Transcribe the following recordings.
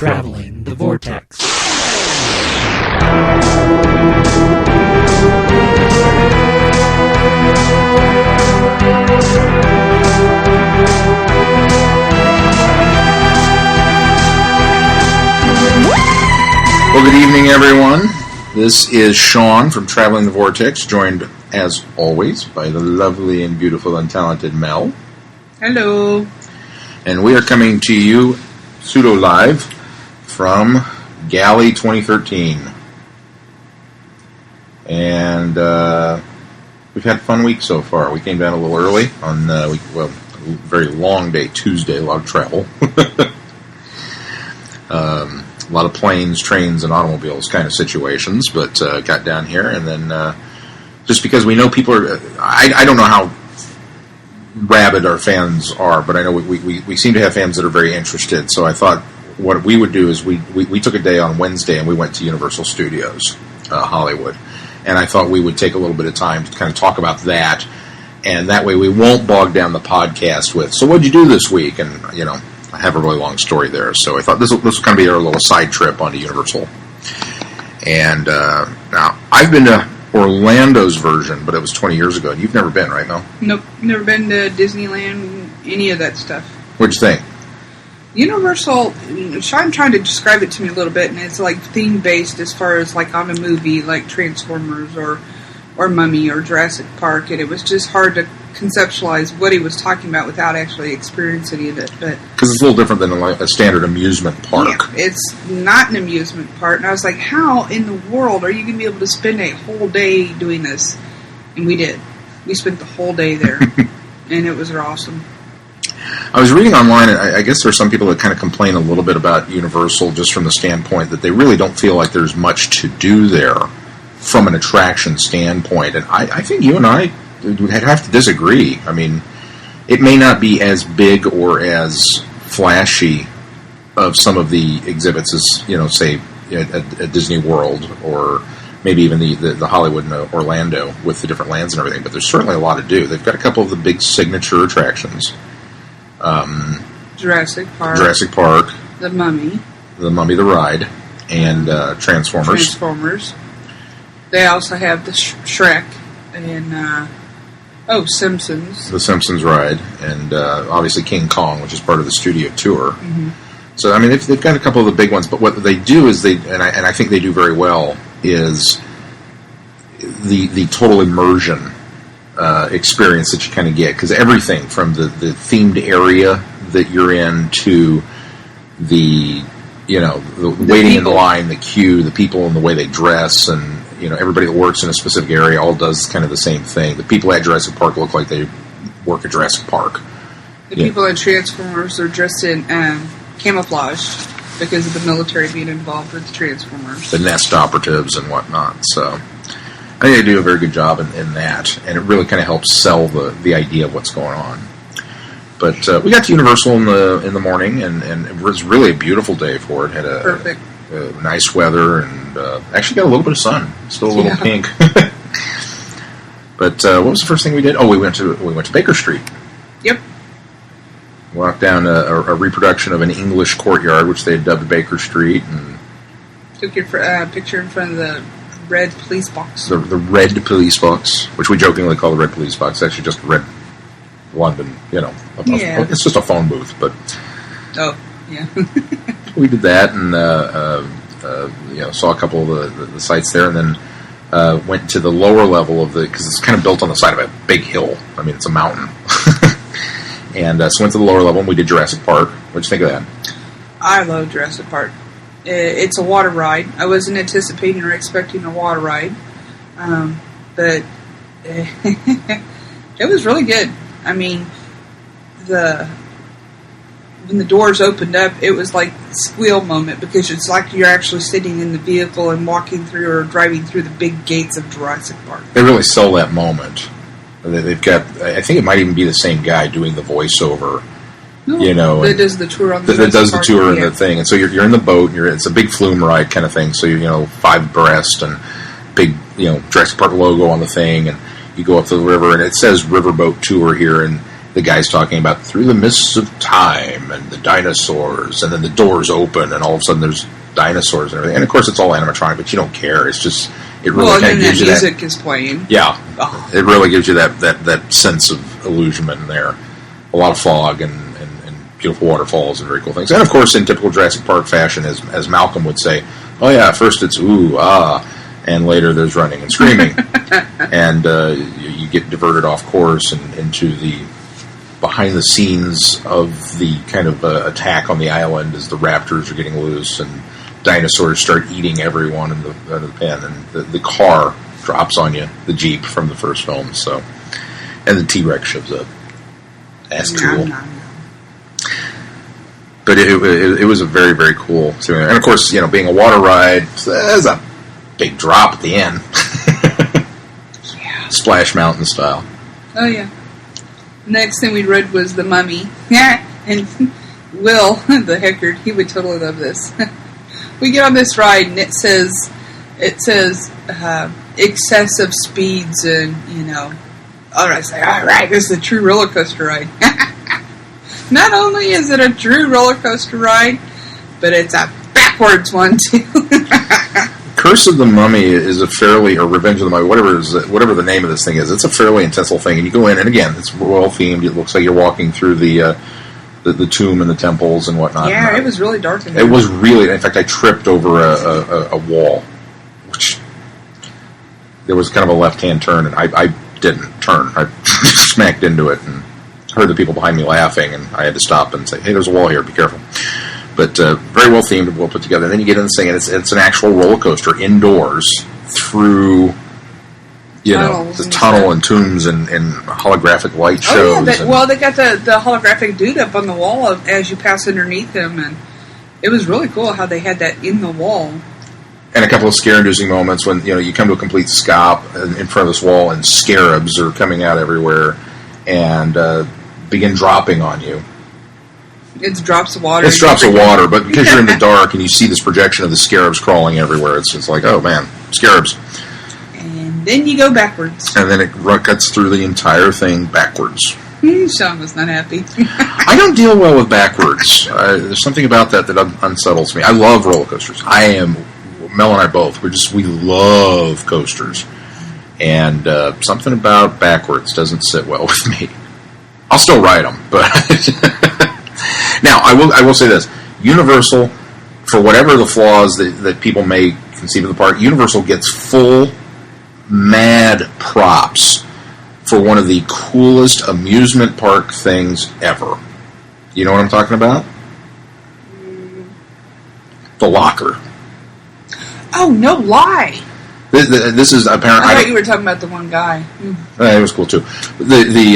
Traveling the Vortex. Well, good evening, everyone. This is Shaun from Traveling the Vortex, joined, as always, by the lovely and beautiful and talented Mel. Hello. And we are coming to you pseudo-live from Galley 2013. And we've had a fun week so far. We came down a little early on, a very long day, Tuesday, a lot of travel. A lot of planes, trains, and automobiles kind of situations, but got down here, and then just because we know people are... I don't know how rabid our fans are, but I know we seem to have fans that are very interested, so I thought what we would do is we took a day on Wednesday, and we went to Universal Studios, Hollywood, and I thought we would take a little bit of time to kind of talk about that, and that way we won't bog down the podcast with, so what'd you do this week? And, you know, I have a really long story there, so I thought this will kind of be our little side trip onto Universal. And now, I've been to Orlando's version, but it was 20 years ago. You've never been, right, Mel? Nope, never been to Disneyland, any of that stuff. What'd you think? Universal, Shaun tried to describe it to me a little bit, and it's like theme-based as far as like on a movie, like Transformers or Mummy or Jurassic Park, and it was just hard to conceptualize what he was talking about without actually experiencing it. But because it's a little different than a standard amusement park. Yeah, it's not an amusement park. And I was like, how in the world are you going to be able to spend a whole day doing this? And we did. We spent the whole day there, and it was awesome. I was reading online, and I guess there's some people that kind of complain a little bit about Universal just from the standpoint that they really don't feel like there's much to do there from an attraction standpoint. And I think you and I would have to disagree. I mean, it may not be as big or as flashy of some of the exhibits as, you know, say, at Disney World or maybe even the Hollywood and Orlando with the different lands and everything, but there's certainly a lot to do. They've got a couple of the big signature attractions. Jurassic Park. The Mummy, the ride, and Transformers. They also have the Shrek and... Simpsons. The Simpsons ride, and obviously King Kong, which is part of the studio tour. Mm-hmm. So, I mean, they've got a couple of the big ones, but what they do is and I think they do very well, is the total immersion experience that you kind of get, because everything from the themed area that you're in to the waiting in the line, the queue, the people and the way they dress, and everybody that works in a specific area all does kind of the same thing. The people at Jurassic Park look like they work at Jurassic Park. The people at Transformers are dressed in camouflage because of the military being involved with the Transformers. The nest operatives and whatnot. So I think they do a very good job in that, and it really kind of helps sell the idea of what's going on. But we got to Universal in the morning, and it was really a beautiful day for it. Had perfect. Nice weather, and actually got a little bit of sun. Still a little pink. But what was the first thing we did? Oh, we went to Baker Street. Yep. Walked down a reproduction of an English courtyard, which they had dubbed Baker Street, and took your picture in front of the red police box. The red police box, which we jokingly call the red police box. It's actually just red London. It's just a phone booth, but oh yeah. We did that, and saw a couple of the sites there, and then went to the lower level of because it's kind of built on the side of a big hill. I mean, it's a mountain. And so went to the lower level, and we did Jurassic Park. What'd you think of that? I love Jurassic Park. It's a water ride. I wasn't anticipating or expecting a water ride, but it was really good. I mean, when the doors opened up, it was like a squeal moment, because it's like you're actually sitting in the vehicle and walking through or driving through the big gates of Jurassic Park. They really sell that moment. They've got, I think it might even be the same guy doing the voiceover. That does the tour on the that does the tour and the thing. And so you're in the boat, and it's a big flume ride kind of thing. So you're 5 abreast, and big Jurassic Park logo on the thing, and you go up to the river, and it says Riverboat Tour here, and the guy's talking about through the mists of time and the dinosaurs, and then the doors open, and all of a sudden there's dinosaurs and everything. And of course, it's all animatronic, but you don't care. It's just it really kind of gives you that music is playing. Yeah, it really gives you that sense of illusionment in there. A lot of fog and beautiful waterfalls and very cool things. And of course, in typical Jurassic Park fashion, as Malcolm would say, "Oh yeah, at first it's ooh ah." And later there's running and screaming. And you get diverted off course and into the behind the scenes of the kind of attack on the island as the raptors are getting loose and dinosaurs start eating everyone in the pen. And the car drops on you, the Jeep from the first film. So, and the T-Rex shows up. That's cool. But it was a very, very cool thing. And of course, being a water ride, there's a big drop at the end. Yeah. Splash Mountain style. Oh, yeah. Next thing we read was The Mummy. Yeah. And Will, the Heckard, he would totally love this. We get on this ride, and it says excessive speeds and, all right, say, all right, this is a true roller coaster ride. Not only is it a true roller coaster ride, but it's a backwards one, too. Curse of the Mummy is or Revenge of the Mummy, whatever the name of this thing is. It's a fairly intense little thing, and you go in, and again, it's well themed. It looks like you're walking through the tomb and the temples and whatnot. Yeah, it was really dark in there. It was really. In fact, I tripped over a wall, which there was kind of a left-hand turn, and I didn't turn. I smacked into it and heard the people behind me laughing, and I had to stop and say, "Hey, there's a wall here. Be careful." But very well themed and well put together. And then you get in this thing, and it's an actual roller coaster indoors through, the tunnel and tombs and holographic light shows. Oh, yeah. They got the holographic dude up on the wall as you pass underneath him, and it was really cool how they had that in the wall. And a couple of scare-inducing moments when, you come to a complete stop in front of this wall, and scarabs are coming out everywhere and begin dropping on you. It's drops of water. It's drops of water, but because you're in the dark and you see this projection of the scarabs crawling everywhere, it's just like, oh man, scarabs. And then you go backwards. And then it cuts through the entire thing backwards. Shaun was not happy. I don't deal well with backwards. There's something about that unsettles me. I love roller coasters. Mel and I both. We love coasters. And something about backwards doesn't sit well with me. I'll still ride them, but... Now, I will say this. Universal, for whatever the flaws that people may conceive of the park, Universal gets full, mad props for one of the coolest amusement park things ever. You know what I'm talking about? The locker. Oh, no lie. This is apparent. I thought you were talking about the one guy. It was cool, too. They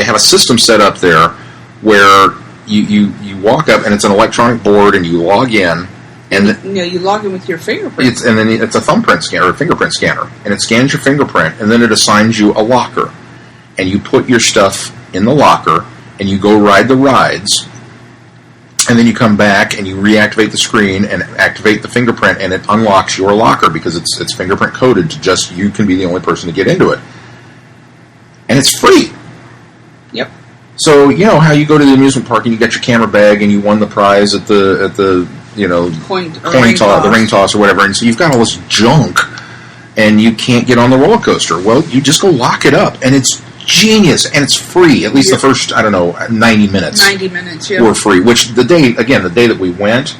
have a system set up there where you walk up, and it's an electronic board, and you log in, and you log in with your fingerprint. And then it's a thumbprint scanner or a fingerprint scanner, and it scans your fingerprint, and then it assigns you a locker, and you put your stuff in the locker, and you go ride the rides, and then you come back and you reactivate the screen and activate the fingerprint, and it unlocks your locker because it's fingerprint coded to just you can be the only person to get into it, and it's free. Yep. So, how you go to the amusement park and you got your camera bag and you won the prize at the coin toss, the ring toss or whatever, and so you've got all this junk and you can't get on the roller coaster. Well, you just go lock it up, and it's genius, and it's free. At least the first, 90 minutes. 90 minutes, yeah. Were free, which the day that we went,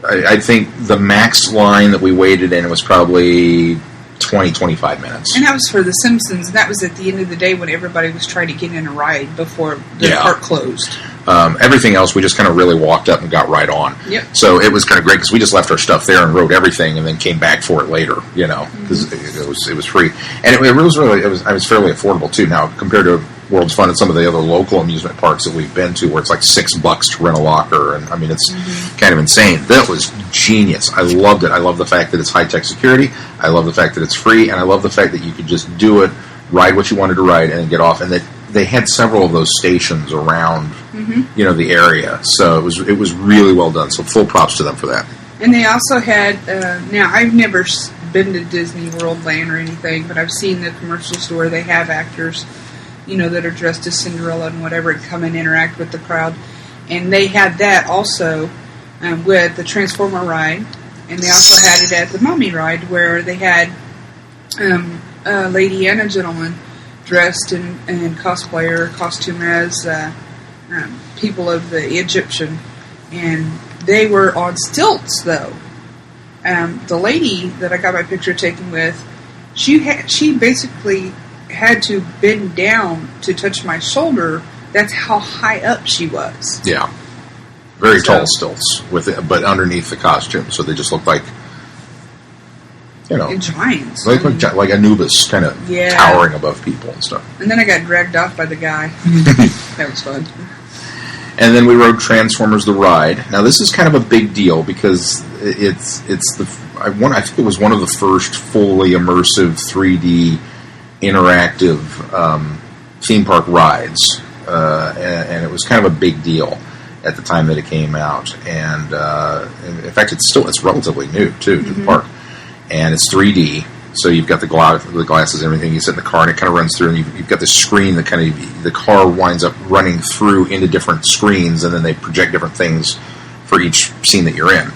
I think the max line that we waited in was probably 20-25 minutes. And that was for The Simpsons, and that was at the end of the day when everybody was trying to get in a ride before the park closed. Everything else, we just kind of really walked up and got right on. Yep. So it was kind of great because we just left our stuff there and wrote everything, and then came back for it later. Because it was free, and it was fairly affordable too. Now compared to World's Fun and some of the other local amusement parks that we've been to, where it's like $6 to rent a locker, and it's kind of insane. That was genius. I loved it. I love the fact that it's high tech security. I love the fact that it's free, and I love the fact that you could just do it, ride what you wanted to ride, and then get off. And that they had several of those stations around, the area. So it was really well done. So full props to them for that. And they also had. Now I've never been to Disney World Land or anything, but I've seen the commercials where they have actors that are dressed as Cinderella and whatever, and come and interact with the crowd. And they had that also with the Transformer ride, and they also had it at the Mummy ride, where they had a lady and a gentleman dressed in costume as people of the Egyptian, and they were on stilts though. The lady that I got my picture taken with, she basically had to bend down to touch my shoulder. That's how high up she was. Yeah, very tall stilts but underneath the costume, so they just looked like giants, like Anubis, kind of towering above people and stuff. And then I got dragged off by the guy. That was fun. And then we rode Transformers the Ride. Now this is kind of a big deal because I think it was one of the first fully immersive 3D interactive theme park rides, and it was kind of a big deal at the time that it came out. And in fact, it's relatively new too to the park, and it's 3D. So you've got the glasses and everything. You sit in the car and it kind of runs through, and you've got this screen that the car winds up running through into different screens, and then they project different things for each scene that you're in.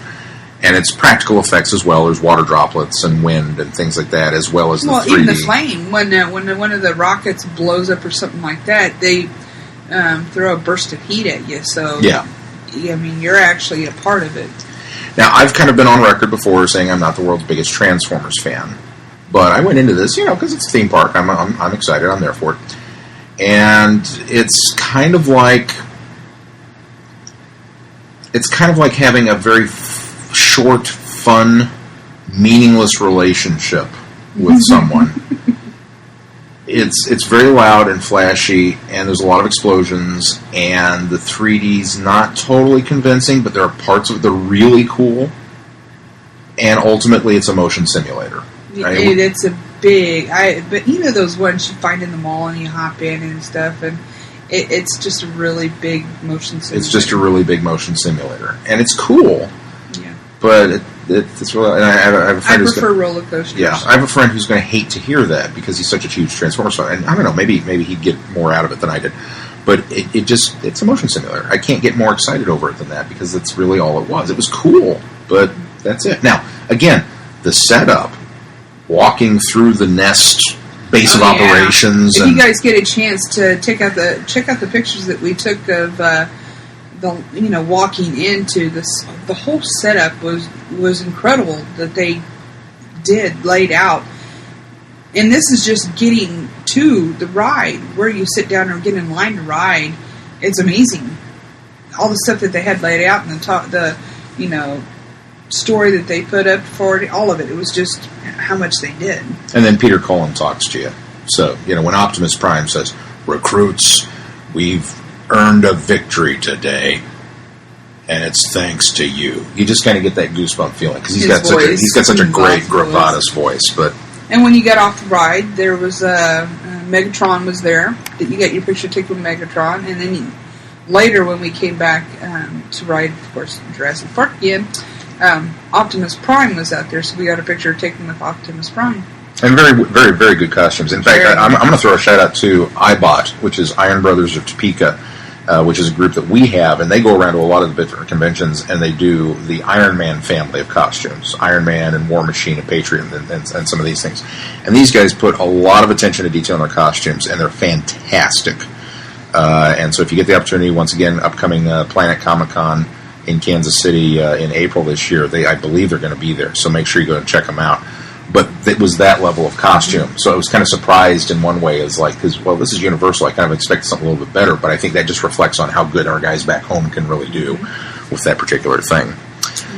And it's practical effects as well. There's water droplets and wind and things like that, as well as the 3D. Even the flame. When one of the rockets blows up or something like that, they throw a burst of heat at you. So, yeah. I mean, you're actually a part of it. Now, I've kind of been on record before saying I'm not the world's biggest Transformers fan. But I went into this, because it's a theme park. I'm excited. I'm there for it. And it's kind of like having a very short, fun, meaningless relationship with someone. It's very loud and flashy, and there's a lot of explosions, and the 3D's not totally convincing, but there are parts of it that are really cool. And ultimately, it's a motion simulator. Right? It's a big, but those ones you find in the mall and you hop in and stuff, and it's just a really big motion simulator. It's just a really big motion simulator, and it's cool. Yeah. But it's really, and I have a friend I prefer roller coasters. Yeah, I have a friend who's going to hate to hear that because he's such a huge Transformers fan, and I don't know, maybe he'd get more out of it than I did. But it's a motion simulator. I can't get more excited over it than that because that's really all it was. It was cool, but that's it. Now, again, the setup. Walking through the Nest base of operations. If you guys get a chance to check out the pictures that we took of walking into this, the whole setup was incredible that they laid out. And this is just getting to the ride where you sit down or get in line to ride. It's amazing, all the stuff that they had laid out and the story that they put up for it, all of it. It was just how much they did. And then Peter Cullen talks to you. So, when Optimus Prime says, "Recruits, we've earned a victory today, and it's thanks to you." You just kind of get that goosebump feeling because he's got such a great gravatas voice. And when you got off the ride, there was Megatron was there. That you got your picture taken with Megatron, and then later when we came back to ride, of course, Jurassic Park again. Optimus Prime was out there, so we got a picture taken with Optimus Prime. And very, very, very good costumes. In fact, I'm going to throw a shout out to iBot, which is Iron Brothers of Topeka, which is a group that we have, and they go around to a lot of the different conventions, and they do the Iron Man family of costumes, Iron Man and War Machine and Patriot and some of these things. And these guys put a lot of attention to detail in their costumes, and they're fantastic. And so if you get the opportunity, once again, upcoming Planet Comic-Con in Kansas City in April this year, I believe they're going to be there, so make sure you go and check them out. But it was that level of costume, so I was kind of surprised in one way, because this is Universal, I kind of expected something a little bit better, but I think that just reflects on how good our guys back home can really do with that particular thing.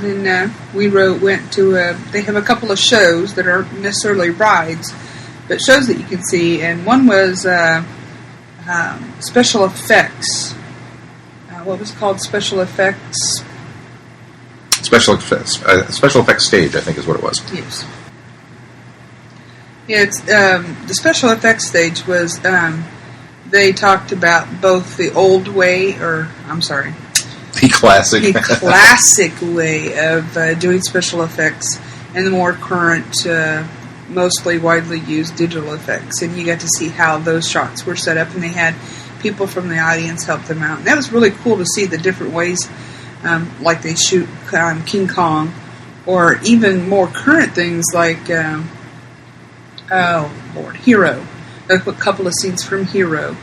And then we went to, they have a couple of shows that aren't necessarily rides, but shows that you can see, and one was special effects. What was it called? Special effects stage, I think is what it was. Yes. Yeah, it's the special effects stage was. They talked about both the old way, the classic way of doing special effects, and the more current mostly widely used digital effects, and you got to see how those shots were set up, and they had people from the audience help them out. And that was really cool to see the different ways, like they shoot King Kong, or even more current things like, Hero. A couple of scenes from Hero.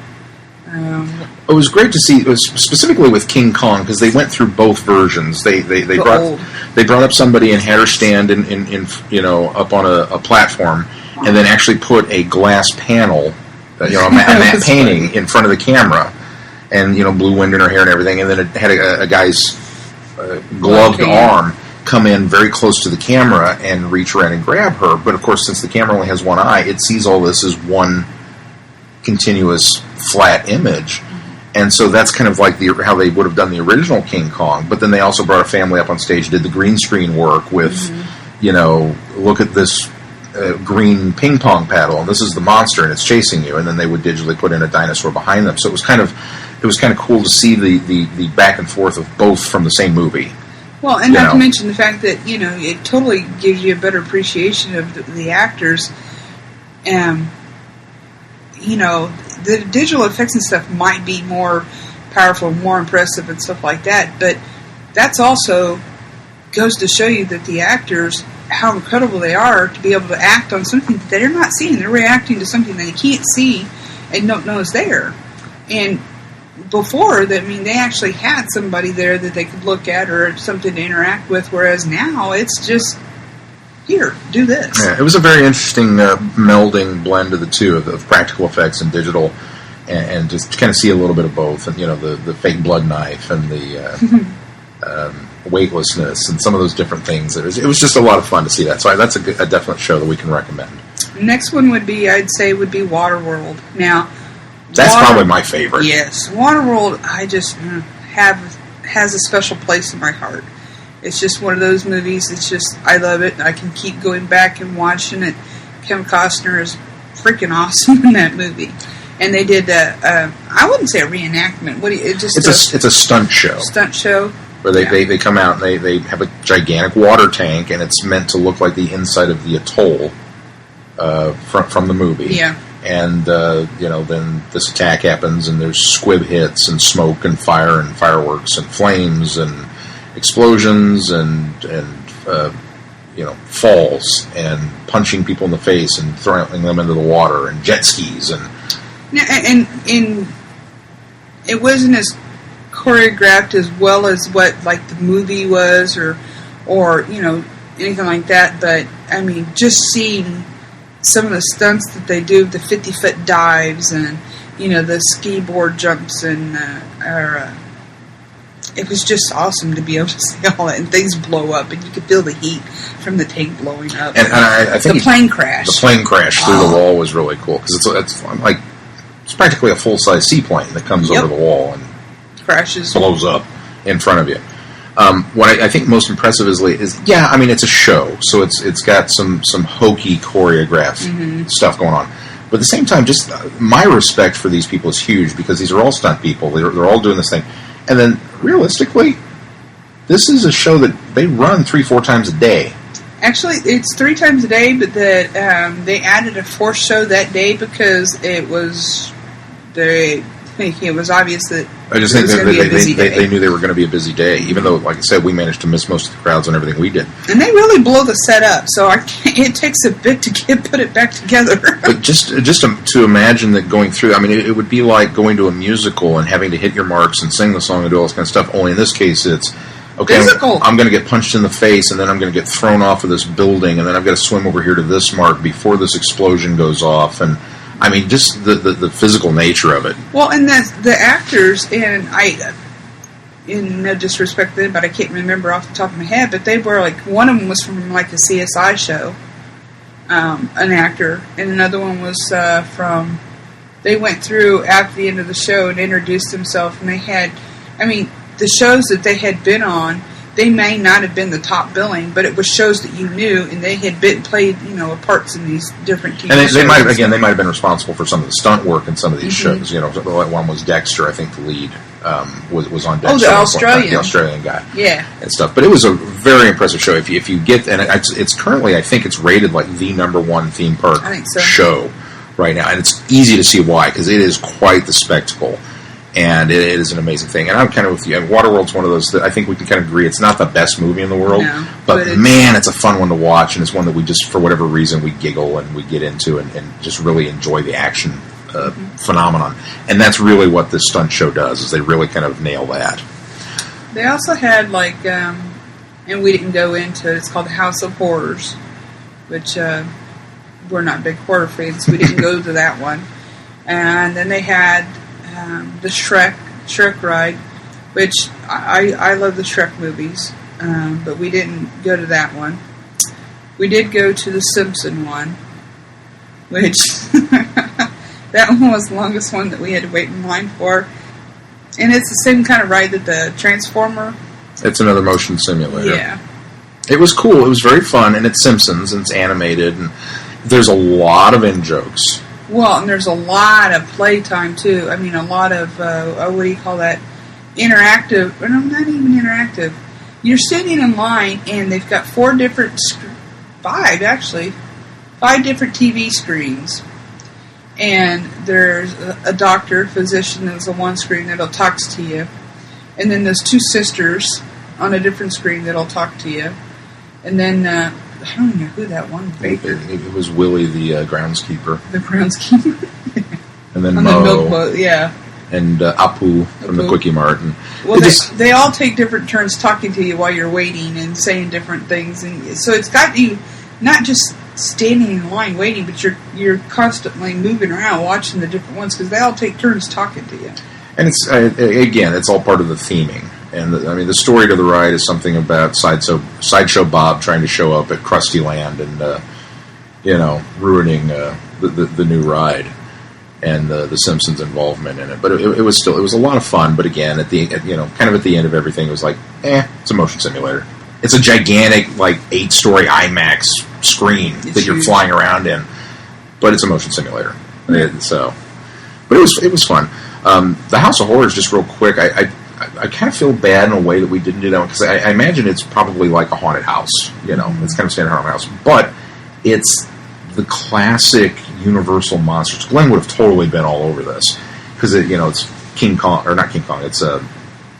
It was great to see. It was specifically with King Kong because they went through both versions. They brought up somebody and had her stand in up on a platform, and then actually put a glass panel, a matte painting in front of the camera, and blew wind in her hair and everything, and then it had a guy's gloved arm come in very close to the camera and reach around and grab her. But of course, since the camera only has one eye, it sees all this as one continuous flat image, and so that's kind of like how they would have done the original King Kong. But then they also brought a family up on stage, did the green screen work with, look at this green ping pong paddle, and this is the monster, and it's chasing you, and then they would digitally put in a dinosaur behind them. So it was kind of cool to see the back and forth of both from the same movie. Well, and not to mention the fact that it totally gives you a better appreciation of the actors. The digital effects and stuff might be more powerful, more impressive and stuff like that, but that's also goes to show you that the actors, how incredible they are to be able to act on something that they're not seeing. They're reacting to something they can't see and don't know is there. And before, they actually had somebody there that they could look at or something to interact with, whereas now it's just, here, do this. Yeah, it was a very interesting melding blend of the two, of practical effects and digital, and just to kind of see a little bit of both, and the fake blood knife and the weightlessness and some of those different things. It was just a lot of fun to see that. So that's a definite show that we can recommend. Next one would be Waterworld. Now, that's probably my favorite. Yes, Waterworld. I just has a special place in my heart. It's just one of those movies. It's just, I love it. I can keep going back and watching it. Kevin Costner is freaking awesome in that movie. And they did I wouldn't say a reenactment. It's a stunt show. Stunt show. Where they come out and they have a gigantic water tank, and it's meant to look like the inside of the atoll from the movie. Yeah. And, then this attack happens, and there's squib hits and smoke and fire and fireworks and flames and explosions and falls and punching people in the face and throwing them into the water and jet skis and it wasn't as choreographed as well as what like the movie was or anything like that, but just seeing some of the stunts that they do, the 50-foot dives and the ski board jumps and it was just awesome to be able to see all that, and things blow up, and you could feel the heat from the tank blowing up. And I think the plane crash through the wall was really cool because it's practically a full-size seaplane that comes over the wall and crashes, blows up in front of you. What I think most impressive is it's a show, so it's got some hokey choreographed stuff going on. But at the same time, just my respect for these people is huge because these are all stunt people. They're all doing this thing. And then, realistically, this is a show that they run 3-4 times a day. Actually, it's 3 times a day, but they added a 4th show that day because it was obvious that I just think they knew they were going to be a busy day, even though, like I said, we managed to miss most of the crowds and everything we did. And they really blow the set up, so it takes a bit to put it back together. But just to imagine that going through, it would be like going to a musical and having to hit your marks and sing the song and do all this kind of stuff, only in this case it's, okay, I'm going to get punched in the face, and then I'm going to get thrown off of this building, and then I've got to swim over here to this mark before this explosion goes off, and just the physical nature of it. Well, and the actors, and in no disrespect to them, but I can't remember off the top of my head, but they were one of them was from a CSI show, an actor, and another one was they went through after the end of the show and introduced themselves, and they had, the shows that they had been on, they may not have been the top billing, but it was shows that you knew, and they had played parts in these different TV shows. They might have been responsible for some of the stunt work in some of these shows. One was Dexter, I think, the lead was on deck. Oh, the Australian. The Australian guy. Yeah. And stuff. But it was a very impressive show. If you get, and it's currently, I think it's rated like the #1 theme park show right now. And it's easy to see why, because it is quite the spectacle. And it is an amazing thing. And I'm kind of with you. And Waterworld's one of those that I think we can kind of agree it's not the best movie in the world. No, but man, it's a fun one to watch. And it's one that we just, for whatever reason, we giggle and we get into and just really enjoy the action phenomenon. And that's really what this stunt show does, is they really kind of nail that. They also had, like, and we didn't go into it, it's called the House of Horrors, which we're not big horror fans. We didn't go to that one. And then they had the Shrek ride, which I love the Shrek movies, but we didn't go to that one. We did go to the Simpson one, which that one was the longest one that we had to wait in line for. And it's the same kind of ride that the Transformer. It's another motion simulator. Yeah. It was cool. It was very fun, and it's Simpsons, and it's animated, and there's a lot of in-jokes. Well, and there's a lot of playtime, too. I mean, a lot of, what do you call that? Interactive. No, not even interactive. You're sitting in line, and they've got 5 different TV screens. And there's a doctor, physician, there's a one screen that'll talk to you. And then there's 2 sisters on a different screen that'll talk to you. And then, I don't even know who that one baker. It was Willie, the groundskeeper. The groundskeeper. And then on Mo. the milk boat, yeah. And Apu from the Quickie Mart. And well, they all take different turns talking to you while you're waiting and saying different things. And so it's got you not just standing in line waiting, but you're constantly moving around watching the different ones because they all take turns talking to you. And it's again, it's all part of the theming. And the story to the ride is something about Sideshow Bob trying to show up at Krusty Land and ruining the new ride and the Simpsons' involvement in it. But it was a lot of fun. But again, at the end of everything, it was like, it's a motion simulator. It's a gigantic, like, 8-story IMAX screen that you're flying around in, but it's a motion simulator. But it was fun. The House of Horrors, just real quick, I kind of feel bad in a way that we didn't do that one, because I imagine it's probably like a haunted house. It's kind of standard haunted house, but it's the classic Universal monsters. Glenn would have totally been all over this, because it's King Kong, or not King Kong, it's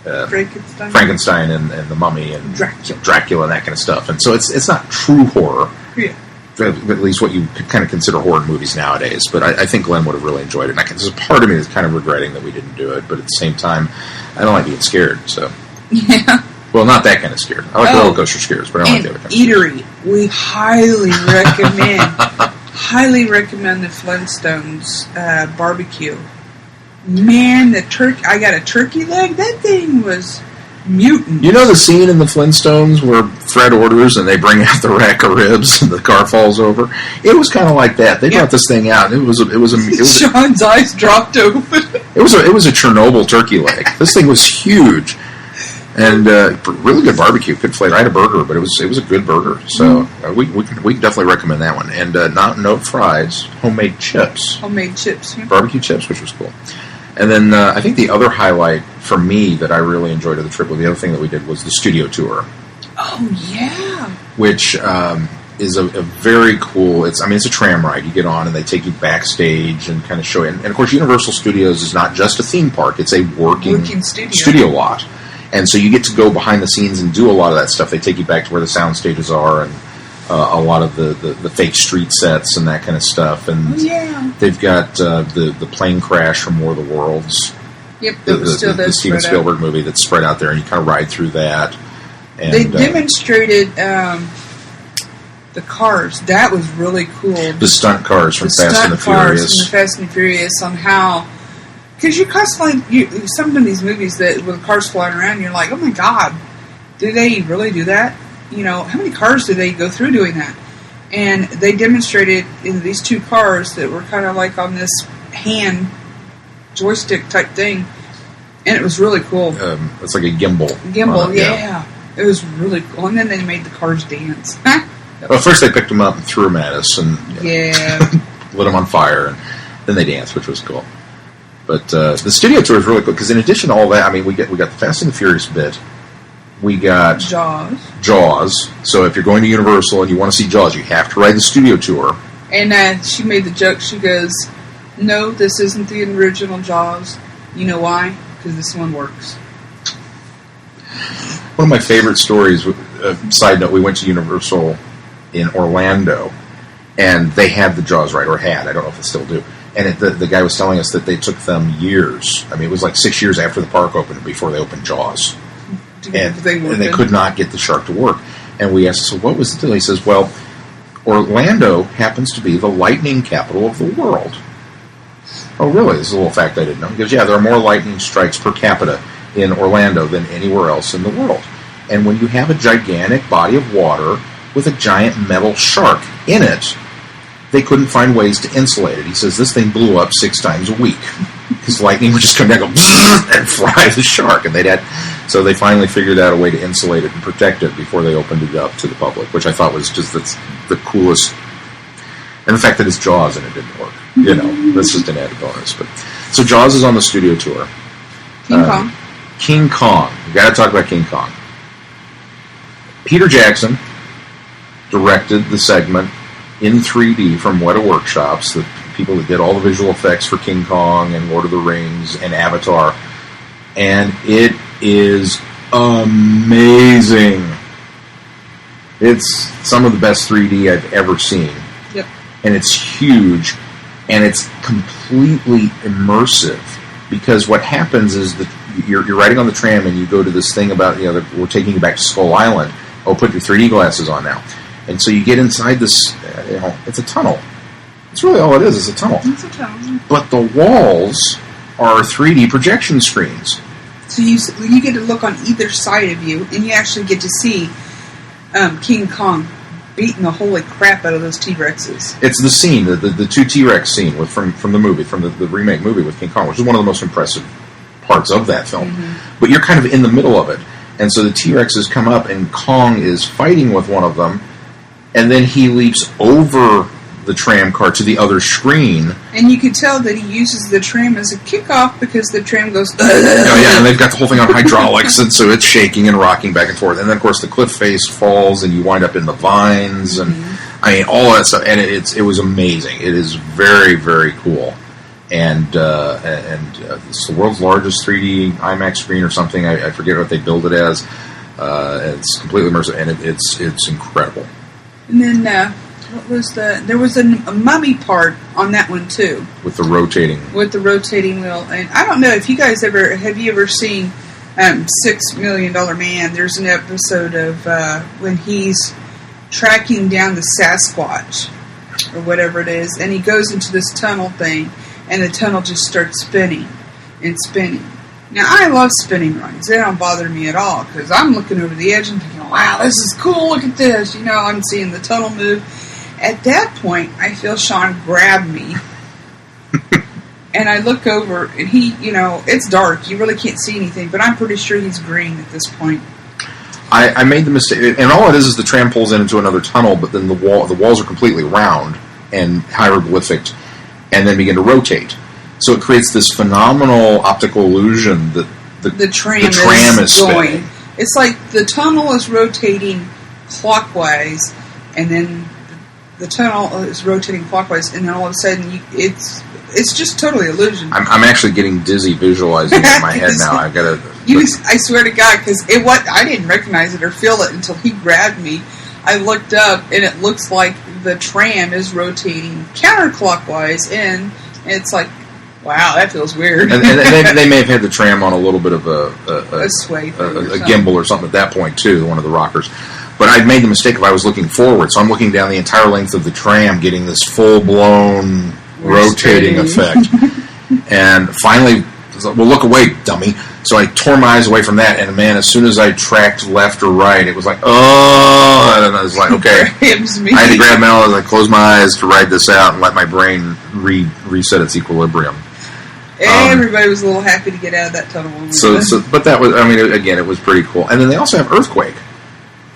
Frankenstein and the Mummy and Dracula and that kind of stuff. And so it's not true horror. Yeah. At least what you could kind of consider horror movies nowadays. But I think Glenn would have really enjoyed it. And there's a part of me that's kind of regretting that we didn't do it. But at the same time, I don't like being scared. So yeah. Well, not that kind of scared. I like roller coaster scares, but I don't like the other kind of eatery. We highly recommend the Flintstones barbecue. Man, the turkey! I got a turkey leg. That thing was mutant. You know the scene in the Flintstones where Fred orders and they bring out the rack of ribs and the car falls over? It was kind of like that. They brought this thing out, and it was Shaun's eyes dropped open. It was a Chernobyl turkey leg. This thing was huge, and really good barbecue, good flavor. I had a burger, but it was a good burger. So we can definitely recommend that one. And no fries, homemade chips, barbecue chips, which was cool. And then I think the other highlight for me that I really enjoyed of the trip, the other thing that we did, was the studio tour. Oh, yeah. Which is a very cool, it's a tram ride. You get on and they take you backstage and kind of show you. And of course, Universal Studios is not just a theme park, it's a working studio lot. And so you get to go behind the scenes and do a lot of that stuff. They take you back to where the sound stages are and a lot of the fake street sets and that kind of stuff. And they've got the plane crash from War of the Worlds. Yep, the Steven Spielberg movie that's spread out there, and you kind of ride through that. And, they demonstrated the cars. That was really cool. The stunt cars from Fast and the Furious. Fast and the Furious on how... Because you constantly... Some of these movies that with cars flying around, you're like, oh my God, do they really do that? How many cars do they go through doing that? And they demonstrated in these 2 cars that were kind of like on this hand joystick type thing, and it was really cool. It's like a gimbal. Yeah. It was really cool. And then they made the cars dance. Well, first they picked them up and threw them at us, and lit them on fire, and then they danced, which was cool. But the studio tour is really cool because in addition to all that, I mean, we got the Fast and the Furious bit. We got Jaws. So if you're going to Universal and you want to see Jaws, you have to ride the studio tour. And she made the joke. She goes, "No, this isn't the original Jaws. You know why? Because this one works." One of my favorite stories, side note, we went to Universal in Orlando, and they had the Jaws ride, or had, I don't know if they still do. And the guy was telling us that they took them years. I mean, it was like 6 years after the park opened before they opened Jaws. And they could not get the shark to work. And we asked, so what was the deal? He says, well, Orlando happens to be the lightning capital of the world. Oh, really? This is a little fact I didn't know. He goes, yeah, there are more lightning strikes per capita in Orlando than anywhere else in the world. And when you have a gigantic body of water with a giant metal shark in it, they couldn't find ways to insulate it. He says this thing blew up 6 times a week because lightning would just come down and go and fry the shark. And so they finally figured out a way to insulate it and protect it before they opened it up to the public, which I thought was just the coolest. And the fact that it's Jaws and it didn't work, that's just an added bonus. But so Jaws is on the studio tour. King Kong. King Kong. We got to talk about King Kong. Peter Jackson directed the segment in 3D from Weta Workshops, the people that did all the visual effects for King Kong and Lord of the Rings and Avatar. And it is amazing. It's some of the best 3D I've ever seen. Yep. And it's huge, and it's completely immersive, because what happens is that you're riding on the tram and you go to this thing about, we're taking you back to Skull Island. Oh, put your 3D glasses on now. And so you get inside this, it's a tunnel. It's really all it is a tunnel. It's a tunnel. But the walls are 3D projection screens. So you get to look on either side of you, and you actually get to see King Kong beating the holy crap out of those T-Rexes. It's the scene, the 2 T-Rex scene from the movie, from the remake movie with King Kong, which is one of the most impressive parts of that film. Mm-hmm. But you're kind of in the middle of it. And so the T-Rexes come up, and Kong is fighting with one of them, and then he leaps over the tram car to the other screen. And you can tell that he uses the tram as a kickoff because the tram goes... and they've got the whole thing on hydraulics, and so it's shaking and rocking back and forth. And then, of course, the cliff face falls, and you wind up in the vines, and all that stuff. And it was amazing. It is very, very cool. And it's the world's largest 3D IMAX screen or something. I forget what they build it as. It's completely immersive, and it's incredible. And then... there was a mummy part on that one too. With the rotating wheel. And I don't know if you guys have you ever seen $6 Million Man? There's an episode of when he's tracking down the Sasquatch or whatever it is, and he goes into this tunnel thing, and the tunnel just starts spinning and spinning. Now, I love spinning rides. They don't bother me at all, because I'm looking over the edge and thinking, wow, this is cool, look at this. I'm seeing the tunnel move. At that point, I feel Shaun grab me, and I look over, and he, it's dark. You really can't see anything, but I'm pretty sure he's green at this point. I made the mistake, and all it is the tram pulls into another tunnel, but then the walls are completely round and hieroglyphic, and then begin to rotate. So it creates this phenomenal optical illusion that the tram is going. Spinning. It's like the tunnel is rotating clockwise, and then the tunnel is rotating clockwise, and then all of a sudden it's just totally illusion. I'm actually getting dizzy visualizing it in my head now. I've got to. I swear to God, because I didn't recognize it or feel it until he grabbed me. I looked up, and it looks like the tram is rotating counterclockwise, and it's like, wow, that feels weird. And they may have had the tram on a little bit of a sway, a gimbal or something at that point too, one of the rockers. But I'd made the mistake if I was looking forward, so I'm looking down the entire length of the tram, getting this full-blown rotating effect. And finally, well, look away, dummy. So I tore my eyes away from that, and man, as soon as I tracked left or right, it was like, oh, and I was like, okay. I had to grab Mel as I closed my eyes to ride this out and let my brain reset its equilibrium. Everybody was a little happy to get out of that tunnel. But that was, again, it was pretty cool. And then they also have Earthquake.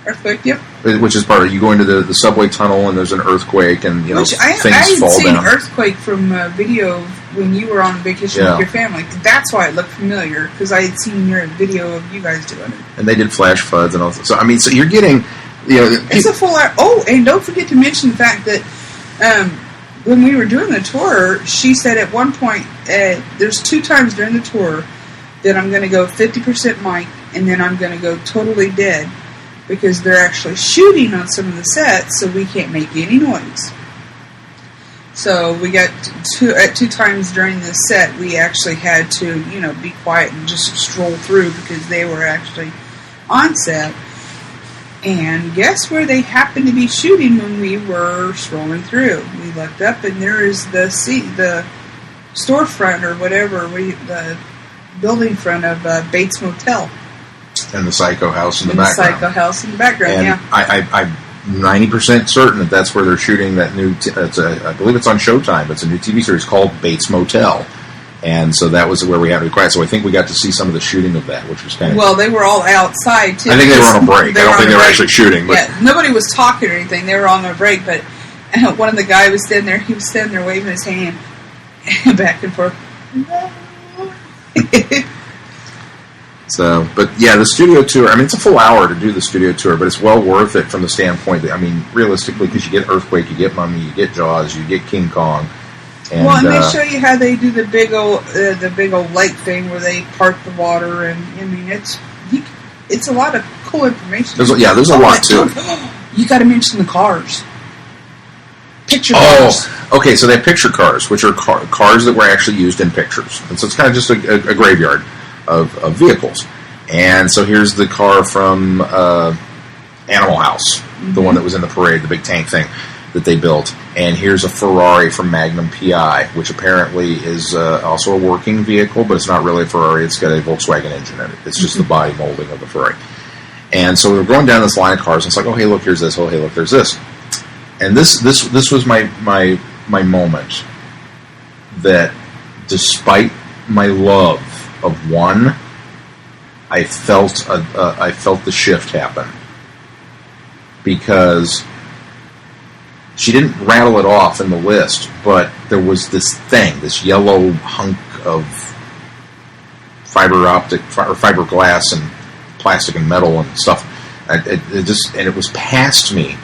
Earthquake, yep. Which is part of it. You go into the subway tunnel and there's an earthquake and things fall down. I had seen Earthquake from video of when you were on vacation with your family. That's why it looked familiar, because I had seen your video of you guys doing it. And they did flash floods and all. So I mean, so you're getting, it's a full hour. Oh, and don't forget to mention the fact that when we were doing the tour, she said at one point, there's 2 times during the tour that I'm going to go 50% mic, and then I'm going to go totally dead, because they're actually shooting on some of the sets, so we can't make any noise. So we got 2 times during the set, we actually had to, be quiet and just stroll through, because they were actually on set. And guess where they happened to be shooting when we were strolling through? We looked up, and there is the storefront or whatever, the building front of Bates Motel. And the Psycho House in the background. The Psycho House in the background, and yeah. I'm 90% certain that that's where they're shooting that new, I believe it's on Showtime. It's a new TV series called Bates Motel. And so that was where we had to be quiet. So I think we got to see some of the shooting of that, which was kind of... Well, they were all outside, too. I think they were on a break. I don't think they were actually shooting. But yeah, nobody was talking or anything. They were on a break, but one of the guys was standing there. He was standing there waving his hand back and forth. So, but yeah, the studio tour, I mean, it's a full hour to do the studio tour, but it's well worth it from the standpoint that, I mean, realistically, because you get Earthquake, you get Mummy, you get Jaws, you get King Kong. And, and they show you how they do the big old lake thing where they part the water, and I mean, it's a lot of cool information. There's a lot to it. You got to mention the cars. Picture cars. Okay, so they have picture cars, which are cars that were actually used in pictures. And so it's kind of just a graveyard of vehicles. And so here's the car from Animal House, the one that was in the parade, the big tank thing that they built. And here's a Ferrari from Magnum PI, which apparently is also a working vehicle, but it's not really a Ferrari. It's got a Volkswagen engine in it. It's just the body molding of the Ferrari. And so we were going down this line of cars, and it's like, oh, hey, look, here's this. Oh, hey, look, there's this. And this was my moment that, despite my love of one, I felt the shift happen, because she didn't rattle it off in the list, but there was this thing, this yellow hunk of fiberglass and plastic and metal and stuff. It was past me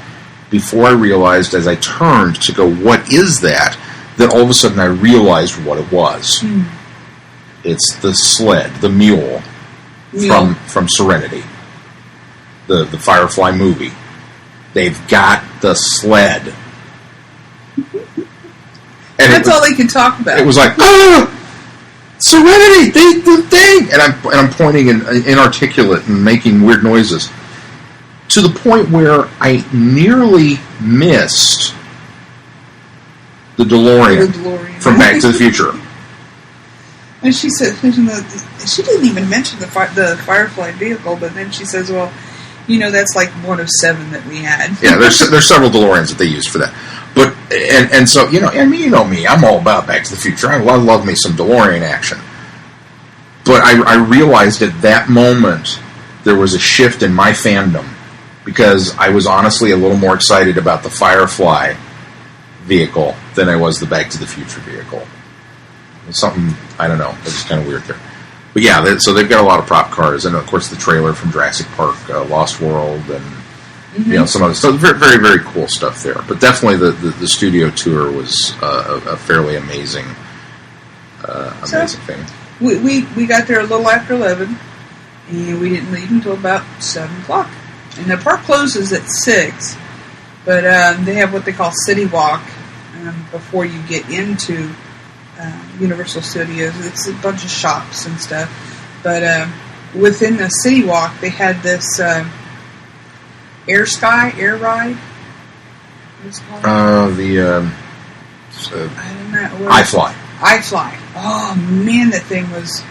before I realized, as I turned to go, what is that? That all of a sudden I realized what it was. It's the sled, the mule. From Serenity, the Firefly movie. They've got the sled. And that's all they can talk about. It was like, Serenity, the thing, and I'm pointing and inarticulate and making weird noises, to the point where I nearly missed the DeLorean from Back to the Future. And she said, she didn't even mention the Firefly vehicle, but then she says, well, that's like one of 7 that we had. Yeah, there's several DeLoreans that they used for that. But, and so, and me, I'm all about Back to the Future. I love me some DeLorean action. But I realized at that moment there was a shift in my fandom, because I was honestly a little more excited about the Firefly vehicle than I was the Back to the Future vehicle. Something, I don't know, it's kind of weird there. But yeah, so they've got a lot of prop cars, and of course the trailer from Jurassic Park, Lost World, and some other stuff. Very, very, very cool stuff there. But definitely the studio tour was a fairly amazing thing. We got there a little after 11, and we didn't leave until about 7 o'clock. And the park closes at 6, but they have what they call City Walk before you get into Universal Studios. It's a bunch of shops and stuff, but within the City Walk they had this air ride. What's it called? I don't know. iFly. Oh man, that thing was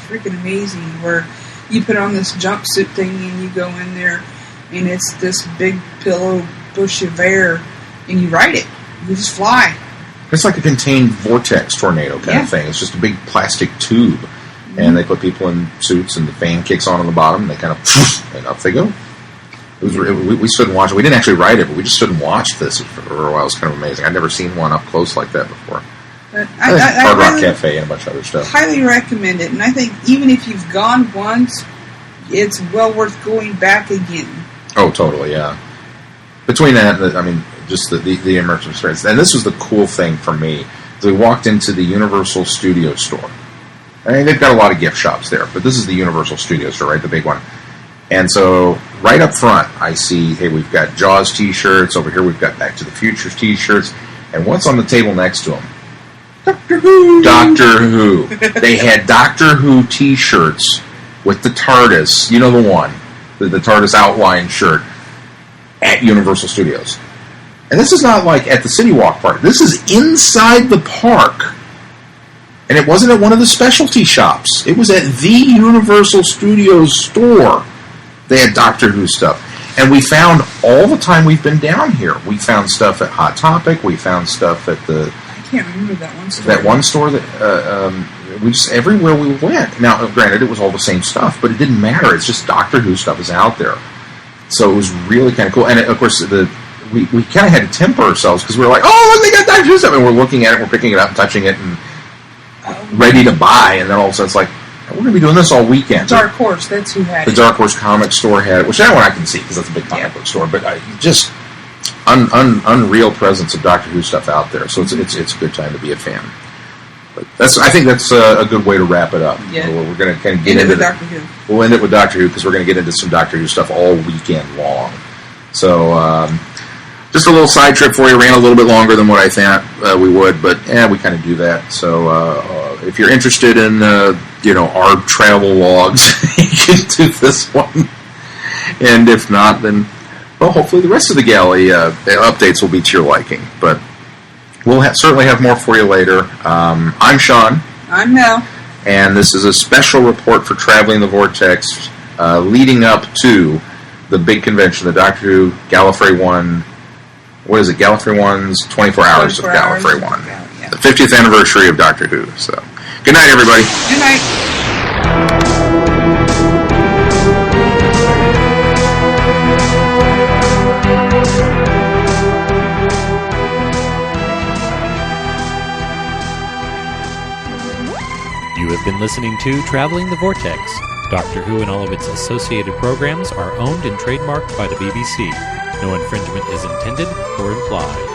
freaking amazing. Where you put on this jumpsuit thing and you go in there, and it's this big pillow bush of air, and you ride it. You just fly. It's like a contained vortex tornado kind of thing. It's just a big plastic tube, and they put people in suits, and the fan kicks on the bottom, and they kind of, and up they go. We stood and watched it. We didn't actually ride it, but we just stood and watched this for a while. It was kind of amazing. I'd never seen one up close like that before. But Hard Rock really Cafe and a bunch of other stuff. highly recommend it. And I think even if you've gone once, it's well worth going back again. Oh, totally, yeah. Between that, I mean, just the immersive experience. And this was the cool thing for me. We walked into the Universal Studio store. I mean, they've got a lot of gift shops there, but this is the Universal Studio store, right? The big one. And so, right up front, I see, hey, we've got Jaws t-shirts. Over here, we've got Back to the Future t-shirts. And what's on the table next to them? Doctor Who! Doctor Who. They had Doctor Who t-shirts with the TARDIS, you know the one, the TARDIS outline shirt, at Universal Studios. And this is not like at the City Walk Park. This is inside the park. And it wasn't at one of the specialty shops. It was at the Universal Studios store. They had Doctor Who stuff. And we found all the time we've been down here. We found stuff at Hot Topic. We found stuff at the... I can't remember that one store. That one store that... we just... Everywhere we went. Now, granted, it was all the same stuff, but it didn't matter. It's just Doctor Who stuff is out there. So it was really kind of cool. And, of course, we kind of had to temper ourselves because we were like, oh, look, they got Doctor Who stuff. And we're looking at it, we're picking it up, touching it, and ready to buy. And then all of a sudden it's like, we're going to be doing this all weekend. Dark Horse, that's who had it. The Dark Horse comic store had it, which that one I can see because that's a big comic book store. But just unreal presence of Doctor Who stuff out there. So it's a good time to be a fan. But I think that's a good way to wrap it up. Yeah. We're going to kind of get into Doctor Who. We'll end it with Doctor Who because we're going to get into some Doctor Who stuff all weekend long. So just a little side trip for you. Ran a little bit longer than what I thought we would, but we kind of do that. So if you're interested in our travel logs, you can do this one. And if not, then hopefully the rest of the galley updates will be to your liking. But we'll certainly have more for you later. I'm Shaun. I'm Mel. And this is a special report for Traveling the Vortex leading up to the big convention, the Doctor Who Gallifrey 1. What is it? Gallifrey 1's 24 Hours of Gallifrey 1. Yeah. The 50th anniversary of Doctor Who. So, good night, everybody. Good night. You have been listening to Traveling the Vortex. Doctor Who and all of its associated programs are owned and trademarked by the BBC. No infringement is intended or implied.